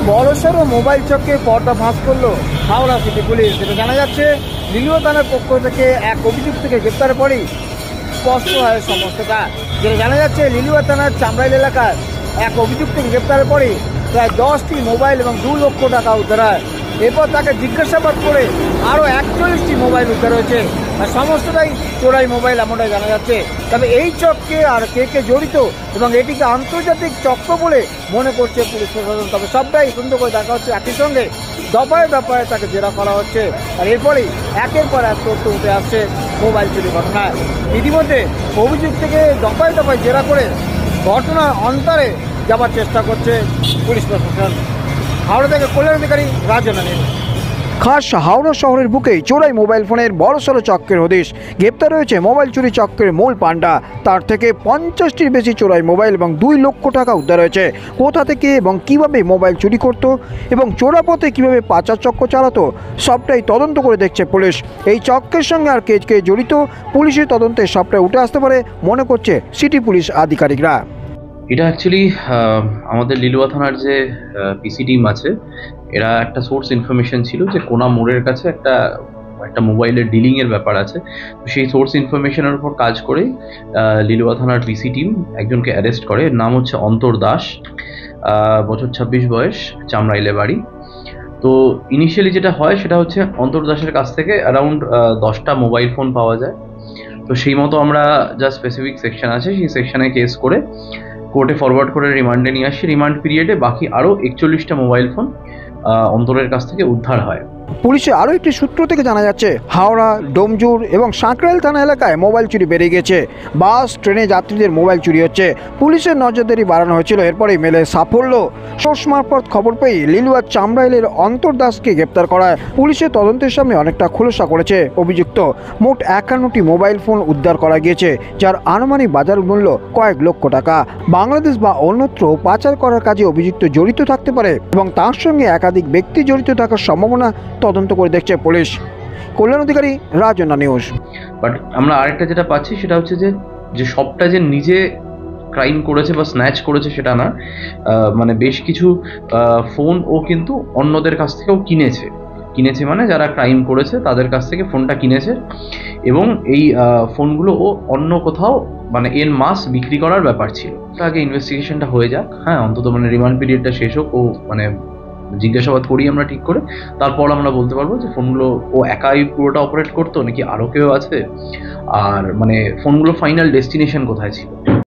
বড়সড় মোবাইল চক্রে পর্দা ফাঁস করলো হাওড়া সিটি পুলিশ। যেটা জানা যাচ্ছে, লিলুয়া থানার পক্ষ থেকে এক অভিযুক্তকে গ্রেপ্তারের পরেই স্পষ্ট হয় সমস্তটা। যেটা জানা যাচ্ছে, লিলুয়া থানার চামড়াইল এলাকার এক অভিযুক্তকে গ্রেপ্তারের পরেই প্রায় 10টি মোবাইল এবং 2 লক্ষ টাকা উদ্ধার হয়। এরপর তাকে জিজ্ঞাসাবাদ করে আরও 41টি মোবাইল উদ্ধার হয়েছে। আর সমস্তটাই চোরাই মোবাইল এমনটাই জানা যাচ্ছে। তবে এই চক্রে আর কে কে জড়িত এবং এটিকে আন্তর্জাতিক চক্র বলে মনে করছে পুলিশ প্রশাসন। তবে সবটাই সুন্দর করে দেখা হচ্ছে, একই সঙ্গে দফায় দফায় তাকে জেরা করা হচ্ছে। আর এরপরেই একের পর এক তথ্য উঠে আসছে মোবাইল চুরি ঘটনায়। ইতিমধ্যে অভিযুক্তকে দফায় দফায় জেরা করে ঘটনার অন্তরে যাবার চেষ্টা করছে পুলিশ প্রশাসন। হাওড়া থেকে কল্যাণ অধিকারী, রাজনা নিউজ। খাস হাওড়া শহরের বুকেই চোরাই মোবাইল ফোনের বড়সড় চক্রের হদিশ। গ্রেপ্তার হয়েছে মোবাইল চুরি চক্রের মূল পান্ডা। তার থেকে 50টির বেশি চোরাই মোবাইল এবং 2 লক্ষ টাকা উদ্ধার হয়েছে। কোথা থেকে এবং কিভাবে মোবাইল চুরি করত এবং চোরা পথে কীভাবে পাচার চক্র চালাতো, সবটাই তদন্ত করে দেখছে পুলিশ। এই চক্রের সঙ্গে আর কে কে জড়িত, পুলিশের তদন্তে সবটাই উঠে আসতে পারে মনে করছে সিটি পুলিশ আধিকারিকরা। এটা অ্যাকচুয়ালি আমাদের লিলুয়া থানার যে পিসি টিম আছে, এরা একটা সোর্স ইনফরমেশন ছিল যে কোনা মোড়ের কাছে একটা মোবাইলের ডিলিংয়ের ব্যাপার আছে। তো সেই সোর্স ইনফরমেশনের উপর কাজ করে লিলুয়া থানার পিসি টিম একজনকে অ্যারেস্ট করে। নাম হচ্ছে অন্তর দাস, বছর 26 বয়স, চামড়াইলে বাড়ি। তো ইনিশিয়ালি যেটা হয় সেটা হচ্ছে অন্তর দাসের কাছ থেকে অ্যারাউন্ড 10টা মোবাইল ফোন পাওয়া যায়। তো সেই মতো আমরা যা স্পেসিফিক সেকশন আছে সেই সেকশনে কেস করে কোর্টে ফরওয়ার্ড করে রিমান্ডে নিয়ে আসি। রিমান্ড পিরিয়ডে বাকি আরও 41টা মোবাইল ফোন অন্তরের কাছ থেকে উদ্ধার হয়। পুলিশের আরও একটি সূত্র থেকে জানা যাচ্ছে, হাওড়া, ডোমজুর এবং সাঁকরাইল থানা এলাকায় মোবাইল চুরি বেড়ে গেছে। বাস, ট্রেনে যাত্রীদের মোবাইল চুরি হচ্ছে। পুলিশের নজরদারি বাড়ানো হয়েছিল। এরপরেই মেলে সাফল্য। সোর্স মারফত খবর পেয়ে লিলুয়ার চামড়াইলের অন্তর দাসকে গ্রেপ্তার করায় পুলিশের তদন্তের সামনে অনেকটা খোলসা করেছে অভিযুক্ত। মোট 51টি মোবাইল ফোন উদ্ধার করা গিয়েছে, যার আনুমানিক বাজার মূল্য কয়েক লক্ষ টাকা। বাংলাদেশ বা অন্যত্র পাচার করার কাজে অভিযুক্ত জড়িত থাকতে পারে এবং তার সঙ্গে একাধিক ব্যক্তি জড়িত থাকার সম্ভাবনা তদন্ত করে দেখছে police. Kalyan Adhikari, Rajna news. But আমরা আরেকটা যেটা পাচ্ছি সেটা হচ্ছে যে সবটা যে নিজে ক্রাইম করেছে বা স্ন্যাচ করেছে সেটা না, মানে বেশ কিছু ফোন ও কিন্তু অন্যদের কাছ থেকেও কিনেছে মানে যারা ক্রাইম করেছে তাদের কাছ থেকে ফোনটা কিনেছে এবং এই ফোনগুলো ও অন্য কোথাও মানে এর মাস বিক্রি করার ব্যাপার ছিল। আগে ইনভেস্টিগেশনটা হয়ে যাক, হ্যাঁ, অন্তত মানে রিমান্ড পিরিয়ডটা শেষ হোক, ও মানে জিজ্ঞাসাবাদ করি আমরা ঠিক করে, তারপর আমরা বলতে পারবো যে ফোনগুলো ও একাই পুরোটা অপারেট করতো নাকি আরও কেউ আছে, আর মানে ফোনগুলো ফাইনাল ডেস্টিনেশন কোথায় ছিল।